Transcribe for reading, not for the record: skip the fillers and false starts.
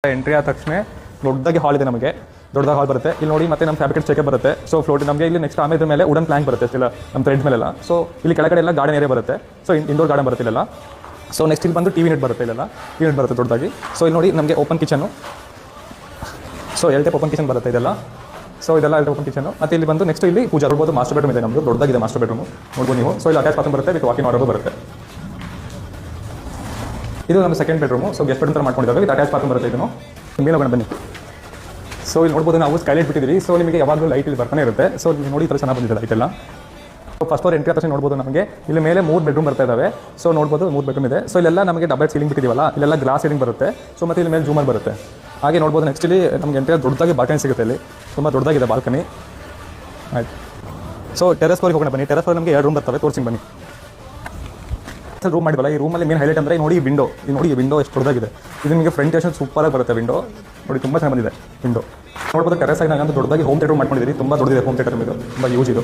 Entry ಆದ ತಕ್ಷಣ ದೊಡ್ಡದಾಗಿ ಹಾಲ್ ಇದೆ, ನಮಗೆ ದೊಡ್ಡದಾಗಿ ಹಾಲ್ ಬರುತ್ತೆ. ಇಲ್ಲಿ ನೋಡಿ ಮತ್ತೆ ನಮ್ಮ ಫ್ಯಾಬ್ರಿಕೇಟ್ ಚೆಕಪ್ ಬರುತ್ತೆ. ಸೊ ಫ್ಲೋಟ್ ನಮಗೆ ಇಲ್ಲಿ ನೆಕ್ಸ್ಟ್ ಆಮೇಲೆ ಮೇಲೆ ವುಡನ್ ಪ್ಲಾಂಕ್ ಬರುತ್ತೆ ಇಲ್ಲ ನಮ್ಮ ಥ್ರೆಡ್ ಮೇಲೆಲ್ಲ. ಸೊ ಇಲ್ಲಿ ಕೆಳಗಡೆ ಎಲ್ಲ ಗಾರ್ಡನ್ ಏರಿಯಾ ಬರುತ್ತೆ. ಸೊ ಇಂಡೋರ್ ಗಾರ್ಡನ್ ಬರುತ್ತೆ ಇಲ್ಲೆಲ್ಲ. ಸೊ ನೆಕ್ಸ್ಟ್ ಇಲ್ಲಿ ಬಂದು ಟಿವಿ ನೆಟ್ ಬರುತ್ತೆ, ಇಲ್ಲೆಲ್ಲ ಟಿವಿ ನೆಟ್ ಬರುತ್ತೆ ದೊಡ್ಡದಾಗಿ. ಸೊ ಇಲ್ಲಿ ನೋಡಿ ನಮಗೆ open kitchen. So L type open kitchen ಬರುತ್ತೆ ಇದೆಲ್ಲ. ಸೊ ಇದೆಲ್ಲ ಎಲ್ ಓಪನ್ ಕಿಚನ್ನು. ಮತ್ತು ಇಲ್ಲಿ ಬಂದು ನೆಕ್ಸ್ಟ್ ಇಲ್ಲಿ ಪೂಜಾ ನೋಡ್ಬೋದು. ಮಾಸ್ಟರ್ ಬೆಡ್ರೂಮ್ ಇದೆ ನಮ್ಮದು, ದೊಡ್ಡದಾಗಿದೆ ಮಾಸ್ಟರ್ ಬೆಡ್ರೂಮ್ ನೋಡ್ಬೋದು ನೀವು. ಸೊ ಇಲ್ಲಿ ಅಟ್ಯಾಚ್ ಬಾತ್ರೂಮ್ ಬರುತ್ತೆ, ವಿತ್ ವಾಕಿಂಗ್ ಆರ್ಡರ್ ಬರುತ್ತೆ. ಇದು ನಮ್ಮ second bedroom. So guest bedroom ಥರ ಮಾಡ್ಕೊಂಡಿದ್ದಾರೆ, ವಿತ್ ಅಟ್ಯಾಚ್ ಬಾತ್ರೂಮ್ ಬರುತ್ತೆ. ಇದನ್ನು ಮೇಲೆ ಹೋಗೋಣ ಬನ್ನಿ. ಸೊ ಇಲ್ಲಿ ನೋಡ್ಬೋದು ನಾವು ಸ್ಕೈಲೈಟ್ ಬಿಟ್ಟಿದ್ದೀವಿ. ಸೊ ನಿಮಗೆ ಯಾವಾಗಲೂ ಲೈಟ್ ಇಲ್ಲಿ ಬರ್ತಾನೆ ಇರುತ್ತೆ. ಸೊ ನೀವು ನೋಡಿ ಈ ಥರ ಚೆನ್ನಾಗಿ ಬಂದಿದೆ ಲೈಟ್ ಎಲ್ಲ. ಸೊ ಫಸ್ಟ್ ಫ್ಲೋರ್ ಎಂಟ್ರಿ ತಕ್ಷಣ ನೋಡ್ಬೋದು ನಮಗೆ ಇಲ್ಲಿ ಮೇಲೆ 3 ಬೆಡ್ರೂಮ್ ಬರ್ತಾ ಇದ್ದಾವೆ. ಸೊ ನೋಡ್ಬೋದು 3 ಬೆಡ್ರೂಮ್ ಇದೆ. ಸೊ ಇಲ್ಲೆಲ್ಲ ನಮಗೆ ಡಬಲ್ ಸೀಲಿಂಗ್ ಬಿಟ್ಟಿದ್ದೀವಲ್ಲ, ಇಲ್ಲೆಲ್ಲ ಗ್ಲಾಸ್ ಸೀಲಿಂಗ್ ಬರುತ್ತೆ. ಸೊ ಮತ್ತು ಇಲ್ಲಿ ಮೇಲೆ ಜೂಮರ್ ಬರುತ್ತೆ. ಹಾಗೆ ನೋಡ್ಬೋದು ನೆಕ್ಸ್ಟ್ ಇಲ್ಲಿ ನಮಗೆ ಎಂಟ್ರಿ ದೊಡ್ಡದಾಗಿ ಬಾಲ್ಕನಿ ಸಿಗುತ್ತೆ. ಇಲ್ಲಿ ತುಂಬ ದೊಡ್ಡದಾಗಿದೆ ಬಾಲ್ಕನಿ. ಆಯ್ತು. ಸೊ ಟೆರೆಸ್ ಫ್ಲೋರಿಗೆ ಹೋಗೋಣ ಬನ್ನಿ. ಟೆರೆಸ್ ಫ್ಲೋರ್ ನಮಗೆ 2 ರೂಮ್ ಬರ್ತವೆ, ತೋರಿಸಿ ಬನ್ನಿ. ರೂಮ್ ಮಾಡಿವಲ್ಲ, ಈ ರೂಮಲ್ಲಿ ಮೇನ್ ಹೈಲೈಟ್ ಅಂದರೆ ನೋಡಿ ಈ ವಿಂಡೋ. ಈ ನೋಡಿ ಈ ವಿಂಡೋ ಎಷ್ಟು ದೊಡ್ಡದಾಗಿದೆ. ಇದು ನಿಮಗೆ ಫ್ರಂಟ್ ಟೇಷನ್ ಸೂಪರಾಗಿ ಬರುತ್ತೆ. ವಿಂಡೋ ನೋಡಿ ತುಂಬ ಚೆನ್ನಾಗಿ ಬಂದಿದೆ ವಿಂಡೋ. ನೋಡ್ಬೋದು ಟೆರೆಸ್ ಆಗಿ ನಾನು ದೊಡ್ಡದಾಗಿ ಹೋಮ್ ಥಿಯೇಟರ್ ಮಾಡ್ಕೊಂಡಿದ್ದೀನಿ. ತುಂಬ ದೊಡ್ಡದಿದೆ ಹೋಮ್ ಥಿಯೇಟರ್, ಇದು ತುಂಬ ಯೂಸ್ ಇದು.